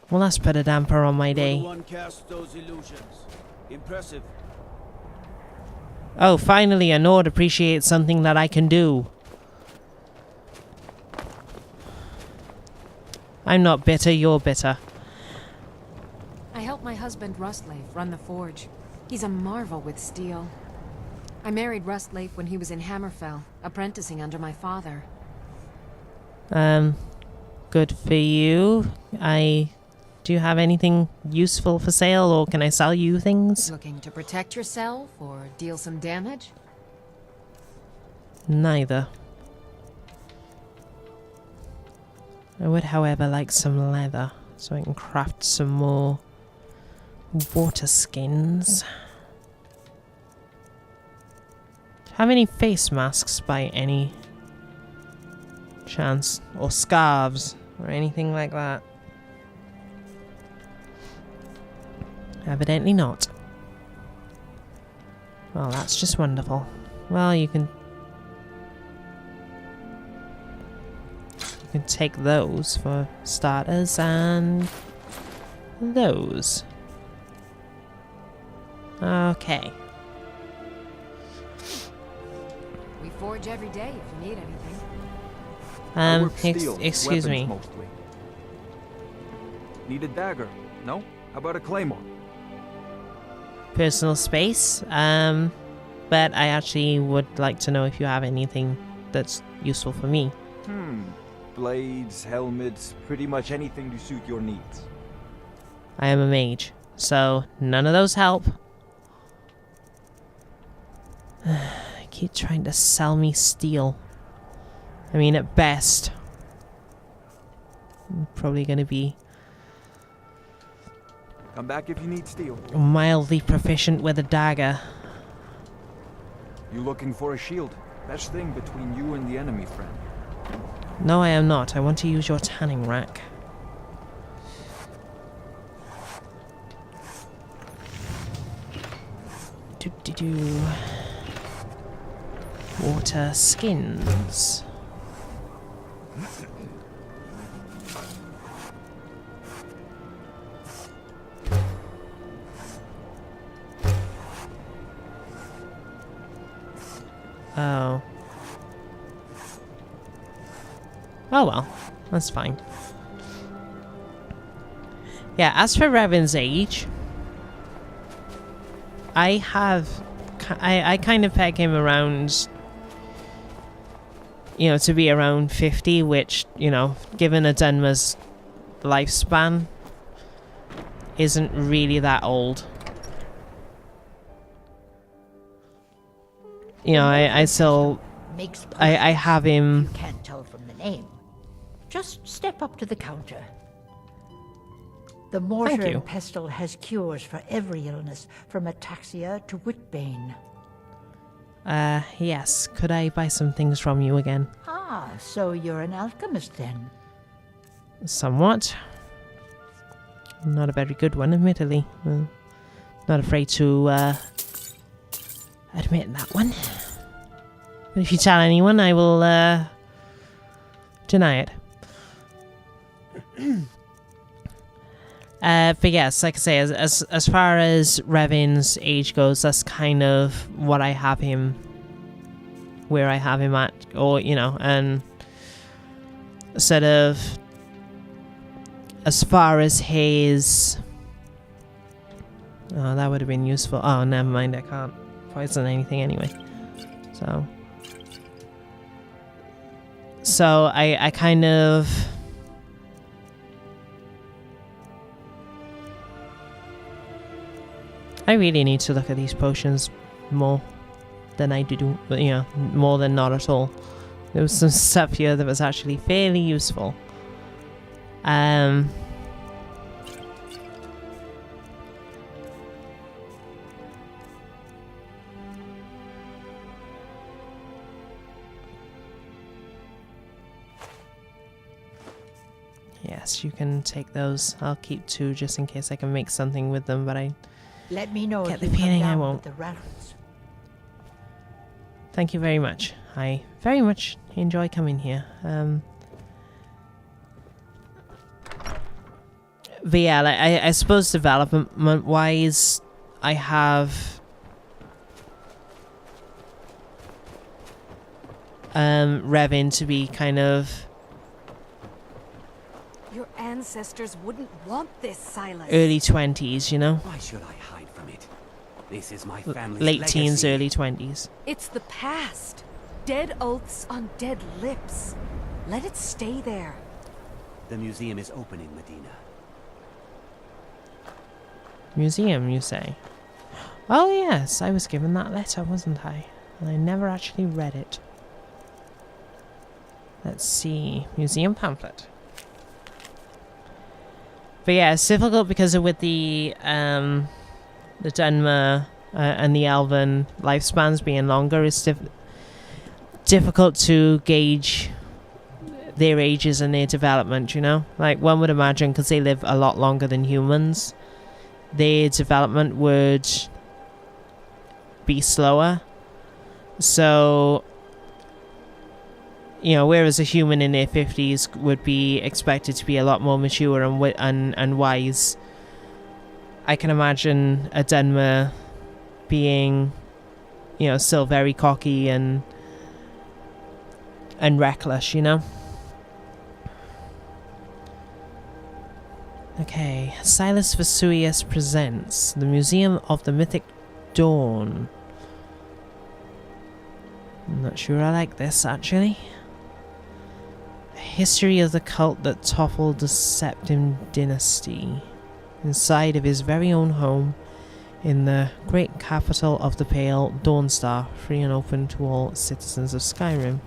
Well, that's put a damper on my day. One cast those illusions. Impressive. Oh, finally a Nord appreciates something that I can do. I'm not bitter, you're bitter. I helped my husband Rustleif run the forge. He's a marvel with steel. I married Rustleif when he was in Hammerfell, apprenticing under my father. Good for you. Do you have anything useful for sale, or can I sell you things? Looking to protect yourself or deal some damage? Neither. I would, however, like some leather, so I can craft some more water skins. Have any face masks by any chance? Or scarves, or anything like that? Evidently not. Well, that's just wonderful. Well, you can take those for starters, and those. Okay. We forge every day if you need anything. Excuse me. Mostly. Need a dagger? No? How about a claymore? Personal space, but I actually would like to know if you have anything that's useful for me. Blades, helmets, pretty much anything to suit your needs. I am a mage, so none of those help. I keep trying to sell me steel. I mean, at best, I'm probably going to be Come back if you need steel. mildly proficient with a dagger. You looking for a shield? Best thing between you and the enemy, friend. No, I am not. I want to use your tanning rack. Do. Water skins. Oh. Oh well, that's fine. Yeah, as for Revan's age, I kind of peg him around, you know, to be around 50, which, you know, given a Dunmer's lifespan, isn't really that old. You know, I still, I have him. You can't tell from the name. Just step up to the counter. The mortar Thank you. and pestle has cures for every illness, from ataxia to whitbane. Yes. Could I buy some things from you again? Ah, so you're an alchemist then? Somewhat. Not a very good one, admittedly. Not afraid to admit that one. But if you tell anyone, I will deny it. But yes, like I say, as far as Revan's age goes, that's kind of what I have him, where I have him at, or, you know, and sort of as far as his, oh, that would have been useful. Oh, never mind, I can't poison anything anyway. So I kind of, I really need to look at these potions more than I do, you know, more than not at all. There was some stuff here that was actually fairly useful. Yes, you can take those. I'll keep 2 just in case I can make something with them, but I Let me know get if the you come feeling I down won't. with the rattles. Thank you very much. I very much enjoy coming here. But yeah, like, I suppose development-wise, I have Revan to be kind of Your ancestors wouldn't want this, Silas. early 20s, you know? Why should I hide from it? This is my family's Late legacy. teens, early 20s. It's the past. Dead oaths on dead lips. Let it stay there. The museum is opening, Medina. Museum, you say? Oh yes, I was given that letter, wasn't I? And I never actually read it. Let's see. Museum pamphlet. But yeah, it's difficult because with the Dunmer and the Elven lifespans being longer, it's difficult to gauge their ages and their development, you know? Like, one would imagine, because they live a lot longer than humans, their development would be slower. So, you know, whereas a human in their 50s would be expected to be a lot more mature and wise, I can imagine a Dunmer being, you know, still very cocky and reckless, you know? Okay, Silas Vesuvius presents The Museum of the Mythic Dawn. I'm not sure I like this, actually. A history of the cult that toppled the Septim dynasty. Inside of his very own home, in the great capital of the Pale, Dawnstar, free and open to all citizens of Skyrim.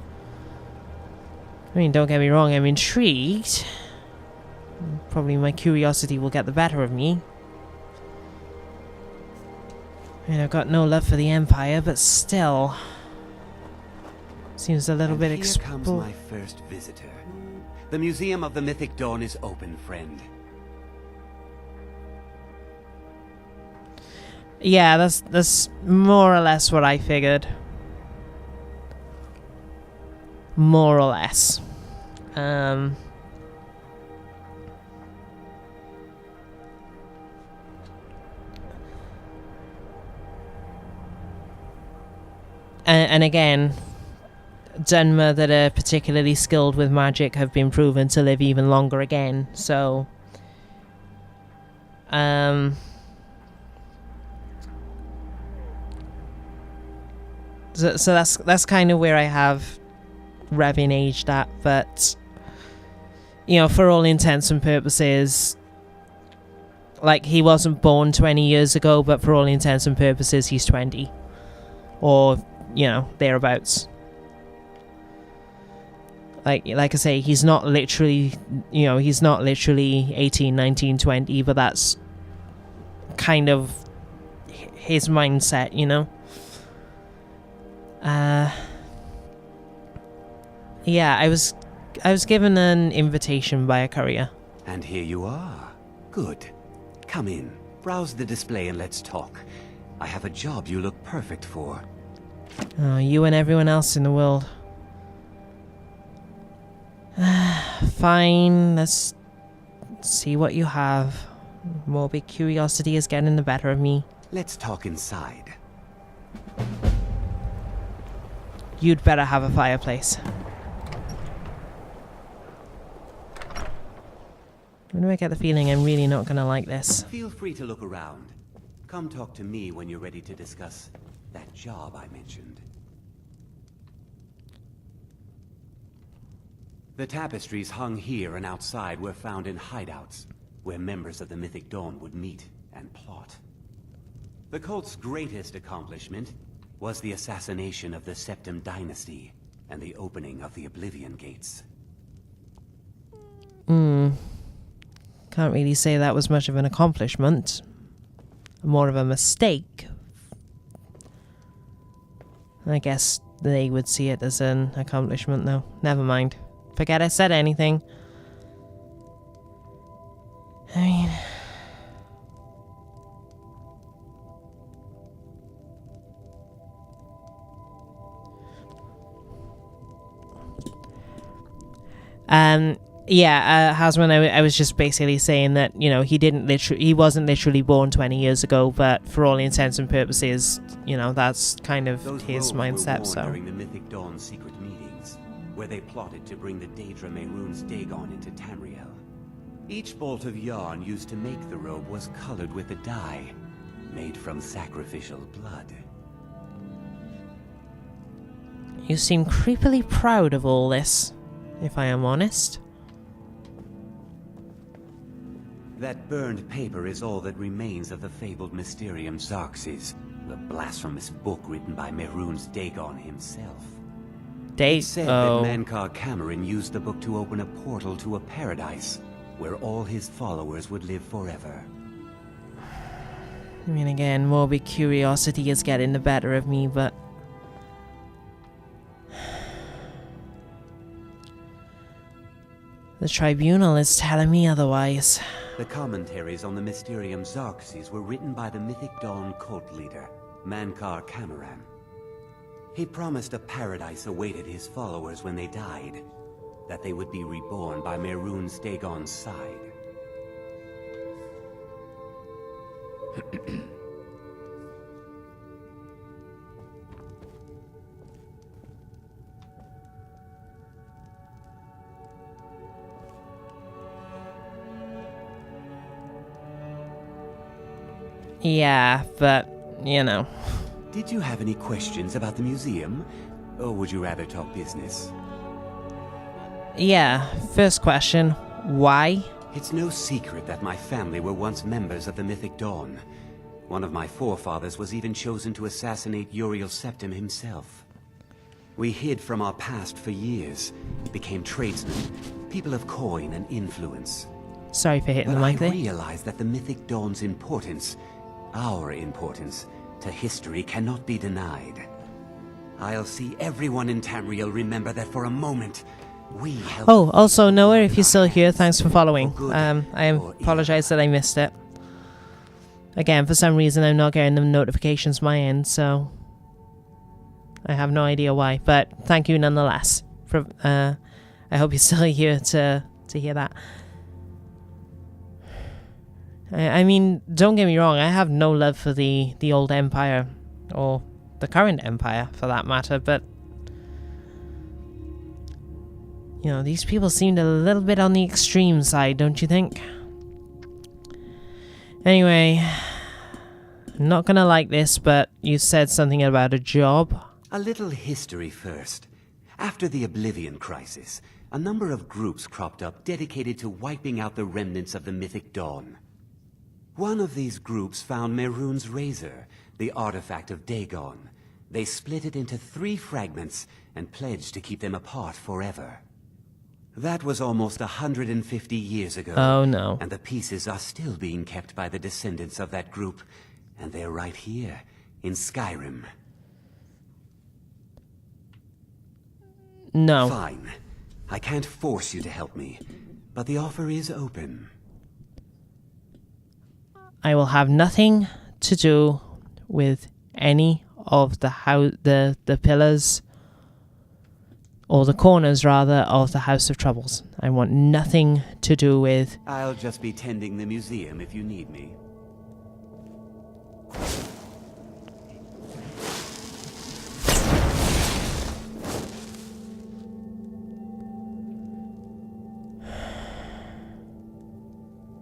I mean, don't get me wrong, I'm intrigued. Probably my curiosity will get the better of me. I mean, I've got no love for the Empire, but still. Seems a little bit Here comes my first visitor. The Museum of the Mythic Dawn is open, friend. Yeah, that's more or less what I figured. More or less. And again, Dunmer that are particularly skilled with magic have been proven to live even longer again. So, so that's kind of where I have Revan aged at. But, you know, for all intents and purposes, like, he wasn't born 20 years ago, but for all intents and purposes, he's 20. Or, you know, thereabouts. Like I say, he's not literally, you know, he's not literally 18, 19, 20, but that's kind of his mindset, you know? Yeah, I was given an invitation by a courier. And here you are. Good. Come in, browse the display and let's talk. I have a job you look perfect for. Oh, you and everyone else in the world. Fine, let's see what you have. Morbid curiosity is getting the better of me. Let's talk inside. You'd better have a fireplace. When do I get the feeling I'm really not gonna like this? Feel free to look around. Come talk to me when you're ready to discuss that job I mentioned. The tapestries hung here and outside were found in hideouts, where members of the Mythic Dawn would meet and plot. The cult's greatest accomplishment was the assassination of the Septim dynasty and the opening of the Oblivion Gates. Can't really say that was much of an accomplishment. More of a mistake. I guess they would see it as an accomplishment, though. Never mind. Forget I said anything. I mean... Yeah, Hasman, I was just basically saying that, you know, he wasn't literally born 20 years ago, but for all intents and purposes, you know, that's kind of Those his robes were mindset, worn so. during the Mythic Dawn secret meetings, where they plotted to bring the Daedra Mehrunes Dagon into Tamriel. Each bolt of yarn used to make the robe was colored with a dye, made from sacrificial blood. You seem creepily proud of all this, if I am honest. That burned paper is all that remains of the fabled Mysterium Xarxes, the blasphemous book written by Mehrunes Dagon himself. It said that Mankar Cameron used the book to open a portal to a paradise, where all his followers would live forever. I mean, again, morbid curiosity is getting the better of me, but... the Tribunal is telling me otherwise. The commentaries on the Mysterium Xarxes were written by the Mythic Dawn cult leader, Mankar Cameron. He promised a paradise awaited his followers when they died, that they would be reborn by Mehrunes Dagon's side. Yeah, but, you know. Did you have any questions about the museum? Or would you rather talk business? Yeah, first question, why? It's no secret that my family were once members of the Mythic Dawn. One of my forefathers was even chosen to assassinate Uriel Septim himself. We hid from our past for years, became tradesmen, people of coin and influence. Sorry for hitting But the mic I there. realized that the Mythic Dawn's importance, our importance, to history cannot be denied. I'll see everyone in Tamriel remember that for a moment, we helped... Oh, also, Noah, if you're still here, thanks for following. For good I or apologize that I missed it. Again, for some reason, I'm not getting the notifications my end, so... I have no idea why, but thank you nonetheless. For, I hope you're still here to hear that. I mean, don't get me wrong, I have no love for the old Empire, or the current Empire, for that matter, but... You know, these people seemed a little bit on the extreme side, don't you think? Anyway, I'm not gonna like this, but you said something about a job. A little history first. After the Oblivion Crisis, a number of groups cropped up dedicated to wiping out the remnants of the Mythic Dawn. One of these groups found Mehrunes' razor, the artifact of Dagon. They split it into 3 fragments and pledged to keep them apart forever. That was almost 150 years ago. Oh no. And the pieces are still being kept by the descendants of that group. And they're right here, in Skyrim. No. Fine. I can't force you to help me, but the offer is open. I will have nothing to do with any of the pillars, or the corners rather, of the House of Troubles. I want nothing to do with... I'll just be tending the museum if you need me.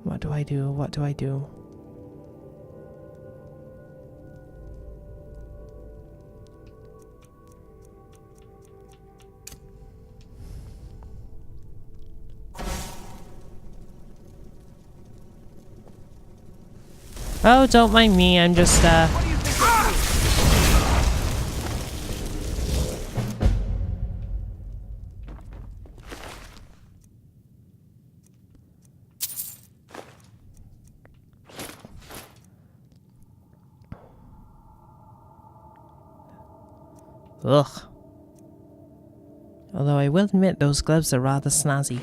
What do I do? What do I do? Oh, don't mind me, I'm just, Ugh. Although I will admit those gloves are rather snazzy.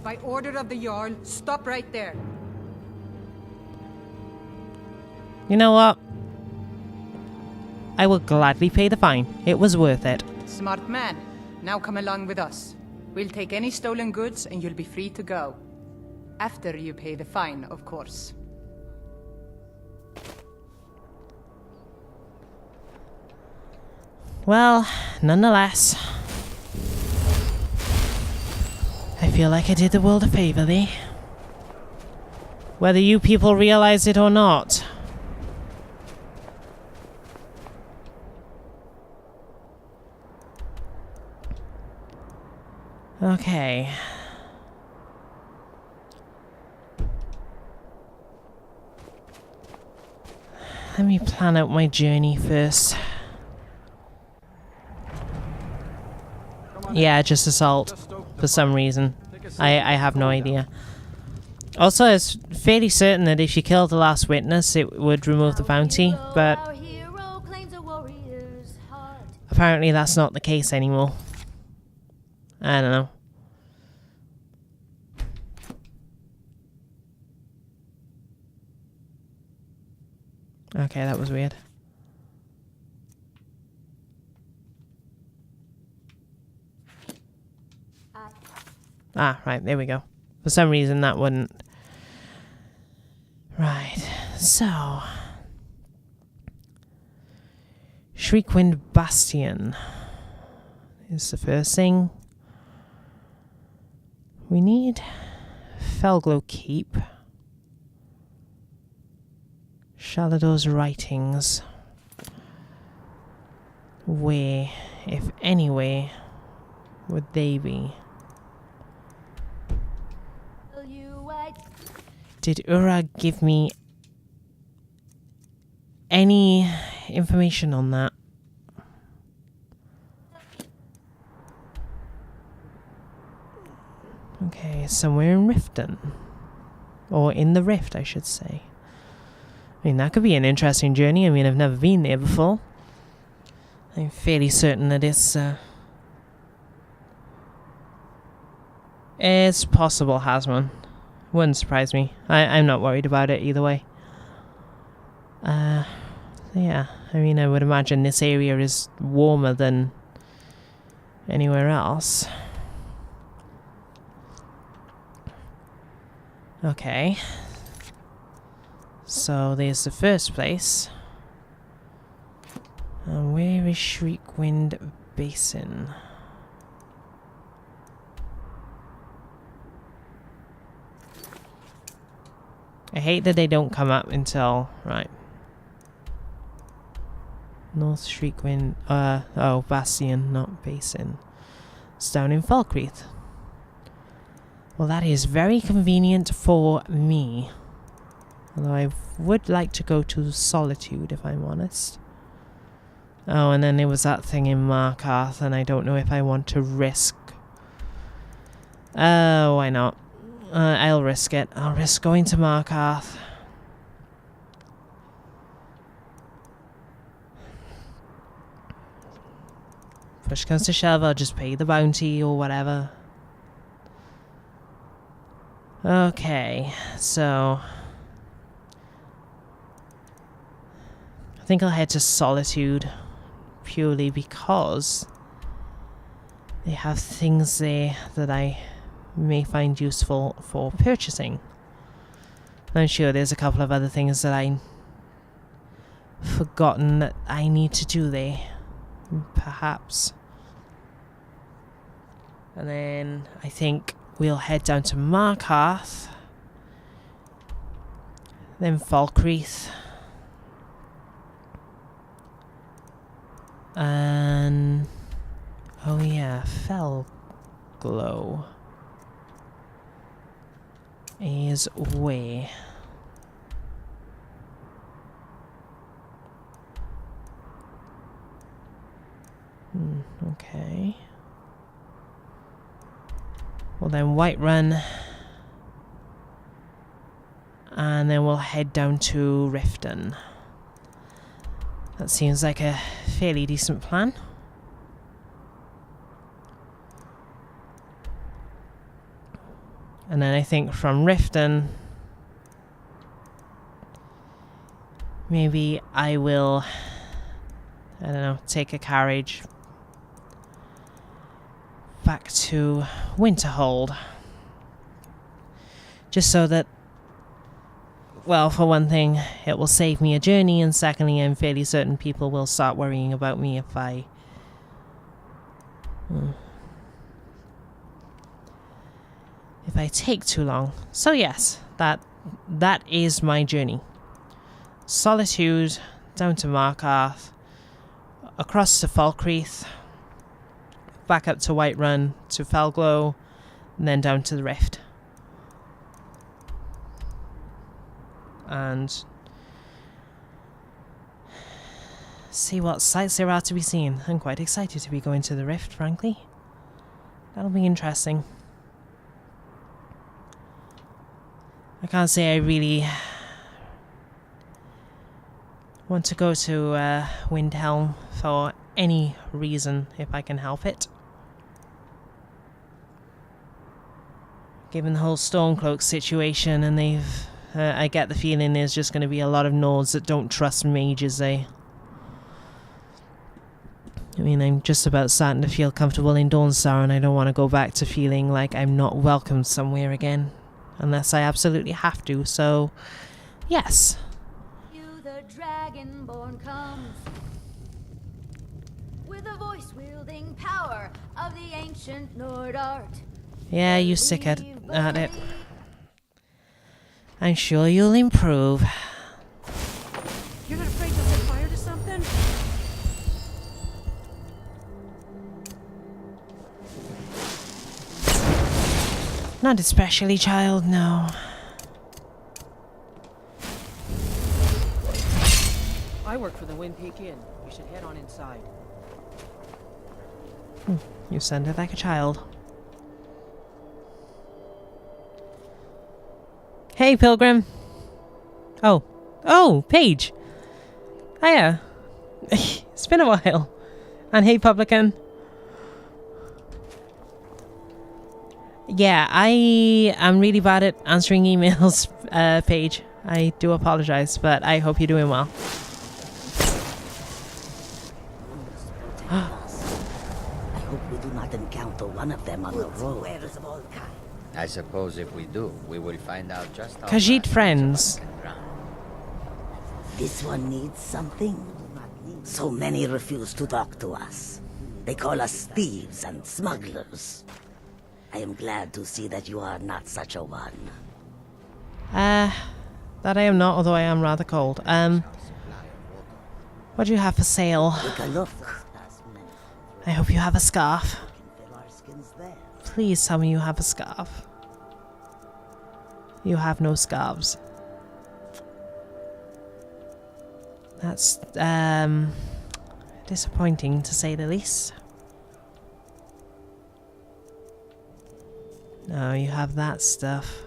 By order of the Jarl, stop right there. You know what? I will gladly pay the fine. It was worth it. Smart man. Now come along with us. We'll take any stolen goods and you'll be free to go. After you pay the fine, of course. Well, nonetheless, I feel like I did the world a favor there. Whether you people realize it or not. Okay. Let me plan out my journey first. Yeah, just assault. For some reason. I have no idea. Also, it's fairly certain that if you kill the last witness, it would remove the bounty, but apparently that's not the case anymore. I don't know. Okay, that was weird. Ah, right, there we go. For some reason that wouldn't. Right, so. Shriekwind Bastion is the first thing. We need Felglow Keep. Shalador's writings. Where, if anywhere, would they be? Did Ura give me any information on that? Okay, somewhere in Riften. Or in the Rift, I should say. I mean, that could be an interesting journey. I mean, I've never been there before. I'm fairly certain that it's possible has one. Wouldn't surprise me. I'm not worried about it either way. Yeah, I mean, I would imagine this area is warmer than anywhere else. Okay. So there's the first place. And where is Shriekwind Basin? I hate that they don't come up until... Right. North Shriekwind... oh, Bastion, not Basin. It's down in Falkreath. Well, that is very convenient for me. Although I would like to go to Solitude, if I'm honest. Oh, and then there was that thing in Markarth, and I don't know if I want to risk... why not? I'll risk it. I'll risk going to Markarth. Push comes to shove, I'll just pay the bounty or whatever. Okay, so... I think I'll head to Solitude. Purely because... they have things there that I... may find useful for purchasing. I'm sure there's a couple of other things that I've forgotten that I need to do there. Perhaps. And then I think we'll head down to Markarth. Then Falkreath. And... oh yeah, Felglow is where? Okay. Well then Whiterun. And then we'll head down to Riften. That seems like a fairly decent plan. And then I think from Riften, maybe I will I don't know, take a carriage back to Winterhold. Just so that, well, for one thing, it will save me a journey, and secondly, I'm fairly certain people will start worrying about me if I... if I take too long. So yes, that is my journey. Solitude, down to Markarth, across to Falkreath, back up to Whiterun, to Felglow, and then down to the Rift. And see what sights there are to be seen. I'm quite excited to be going to the Rift, frankly. That'll be interesting. I can't say I really want to go to Windhelm for any reason if I can help it. Given the whole Stormcloak situation, and they've... I get the feeling there's just going to be a lot of Nords that don't trust mages, I mean, I'm just about starting to feel comfortable in Dawnstar, and I don't want to go back to feeling like I'm not welcome somewhere again. Unless I absolutely have to, so... yes. You the Dragonborn comes with the voice-wielding power of the ancient Nord art. Yeah, you stick at it. I'm sure you'll improve. You're not afraid to set fire to something? Not especially, child, no. I work for the Wind Peak Inn. We should head on inside. You sounded like a child. Hey, Pilgrim. Oh, Paige. Hiya. It's been a while. And hey, Publican. Yeah, I am really bad at answering emails, Paige. I do apologize, but I hope you're doing well. I hope we do not encounter one of them on the road. I suppose if we do, we will find out just how... Khajiit friends. This one needs something. So many refuse to talk to us. They call us thieves and smugglers. I am glad to see that you are not such a one. That I am not, although I am rather cold. What do you have for sale? Take a look. I hope you have a scarf. Please tell me you have a scarf. You have no scarves. That's, disappointing to say the least. No, you have that stuff.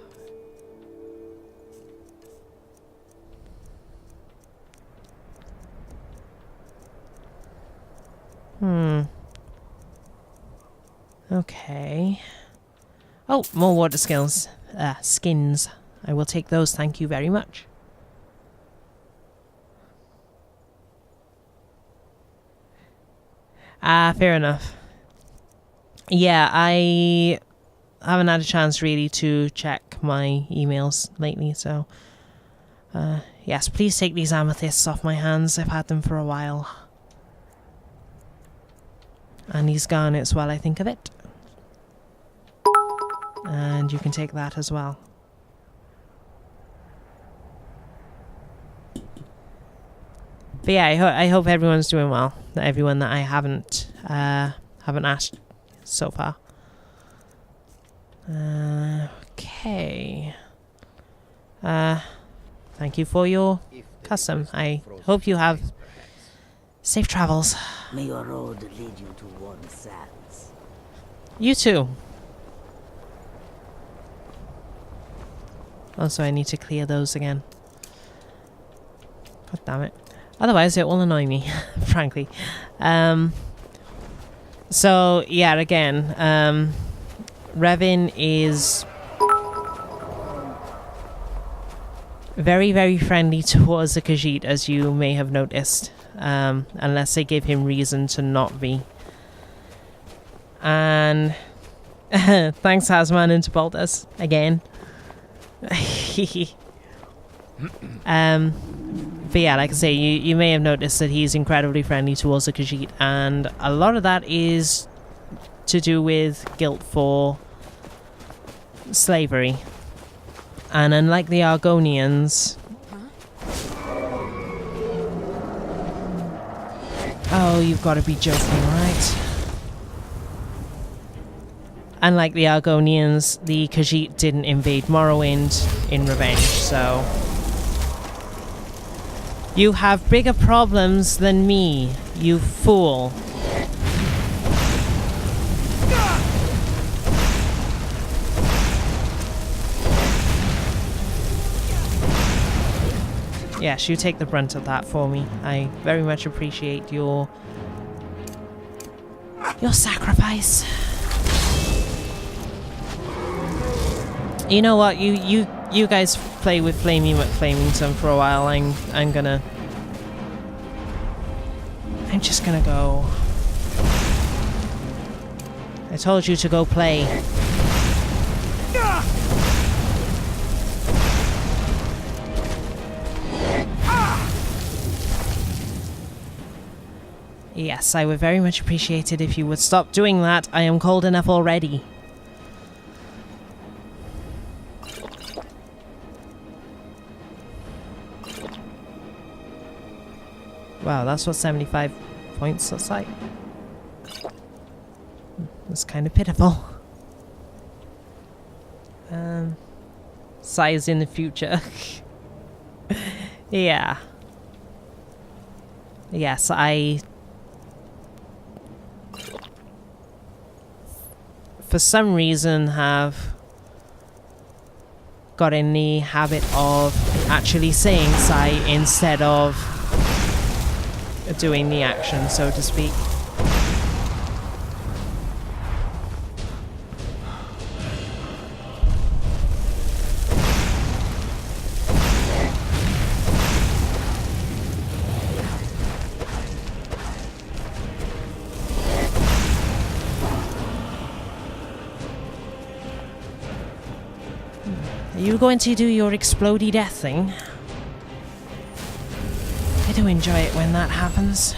Okay. Oh, more water skills. Skins. I will take those, thank you very much. Fair enough. Yeah, I haven't had a chance really to check my emails lately, so... yes, please take these amethysts off my hands. I've had them for a while. And these garnets while I think of it. And you can take that as well. But yeah, I hope everyone's doing well. Everyone that I haven't asked so far. Okay. Thank you for your custom. I hope you have safe travels. May your road lead you to warm sands. You too. Also, I need to clear those again. God damn it. Otherwise, it will annoy me, frankly. So, yeah, again, Revan is very, very friendly towards the Khajiit, as you may have noticed. unless they give him reason to not be. And thanks, Hasman and Baltus again. But yeah, like I say, you may have noticed that he's incredibly friendly towards the Khajiit, and a lot of that is to do with guilt for slavery. And unlike the Argonians... Oh, you've got to be joking, right? Unlike the Argonians, the Khajiit didn't invade Morrowind in revenge, so... You have bigger problems than me, you fool. Yes, you take the brunt of that for me. I very much appreciate your sacrifice. You know what? You guys play with Flamey McFlamington for a while. I'm just gonna go. I told you to go play. Yes, I would very much appreciate it if you would stop doing that. I am cold enough already. Wow, that's what 75 points looks like. That's kind of pitiful. Size in the future. Yeah. Yes, I... for some reason have got in the habit of actually saying Sai instead of doing the action, so to speak. Are you going to do your explodey death thing? I do enjoy it when that happens.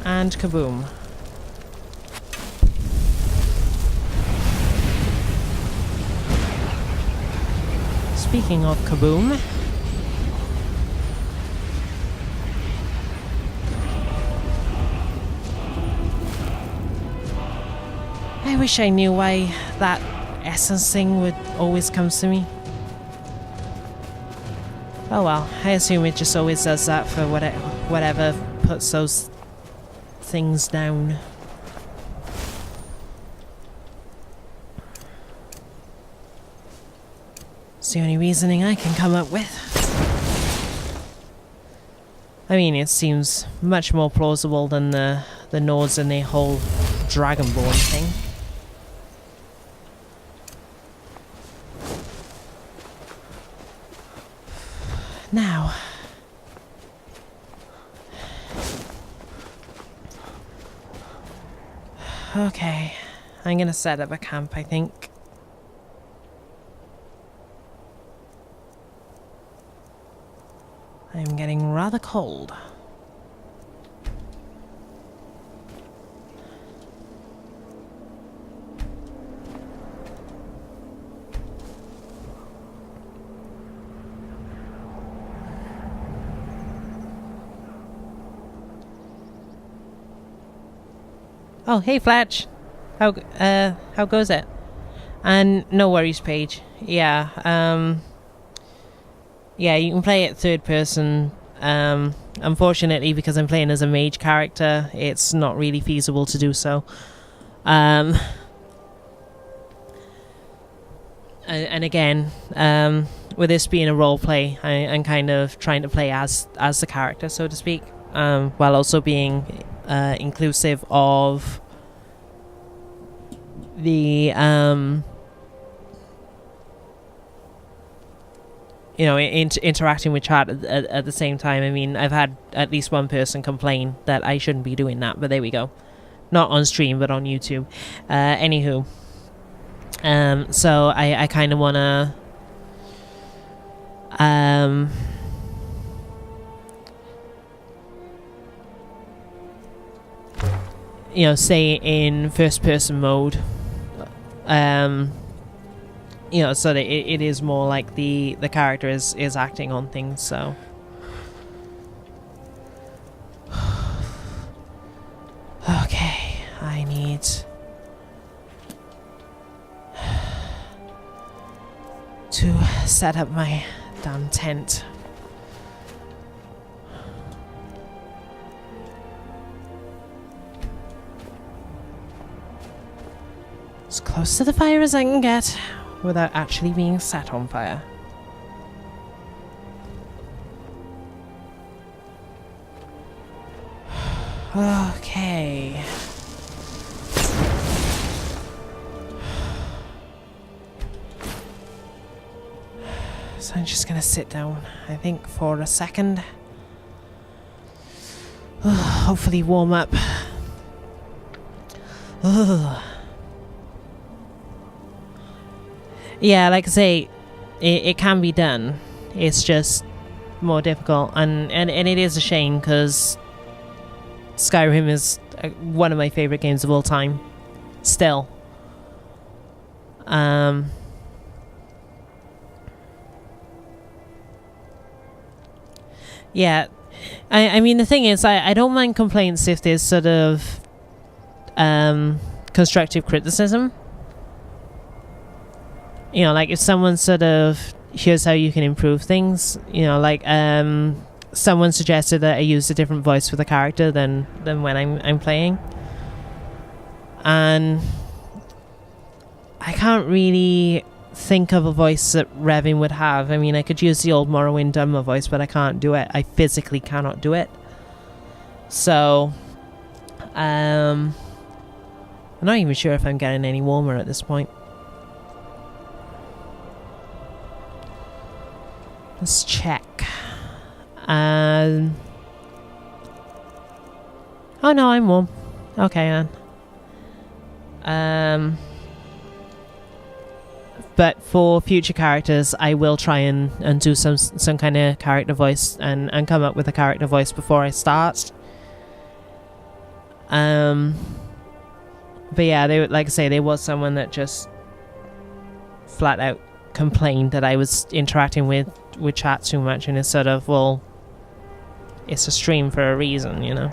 And kaboom. Speaking of kaboom... I wish I knew why that essence thing would always come to me. Oh well, I assume it just always does that for whatever puts those things down. It's the only reasoning I can come up with. I mean, it seems much more plausible than the Nords and their whole Dragonborn thing. Now, okay, I'm gonna set up a camp, I think. I'm getting rather cold. Oh, hey Fletch. How goes it? And no worries, Paige. Yeah, yeah, you can play it third person. Unfortunately, because I'm playing as a mage character, it's not really feasible to do so. And again, with this being a role play, I'm kind of trying to play as the character, so to speak, while also being inclusive of the you know, interacting with chat at the same time. I mean, I've had at least one person complain that I shouldn't be doing that, but there we go. Not on stream, but on YouTube. Anywho, so I kind of want to you know, stay in first person mode, you know, so that it is more like the character is acting on things. So okay, I need to set up my damn tent. As close to the fire as I can get without actually being set on fire. Okay. So I'm just gonna sit down, I think, for a second. Hopefully warm up. Yeah, like I say, it can be done. It's just more difficult, and it is a shame because Skyrim is one of my favorite games of all time. Still. Yeah, I mean, the thing is, I don't mind complaints if there's sort of constructive criticism. You know, like if someone sort of, here's how you can improve things. You know, like someone suggested that I use a different voice for the character than when I'm playing, and I can't really think of a voice that Revan would have. I mean, I could use the old Morrowind Dunmer voice, but I can't do it. I physically cannot do it. So, I'm not even sure if I'm getting any warmer at this point. Let's check. Oh no, I'm warm. Okay, then. But for future characters, I will try and do some kind of character voice and come up with a character voice before I start. But yeah, like I say, there was someone that just flat out complained that I was interacting with chat too much, and it's sort of, well, it's a stream for a reason, you know.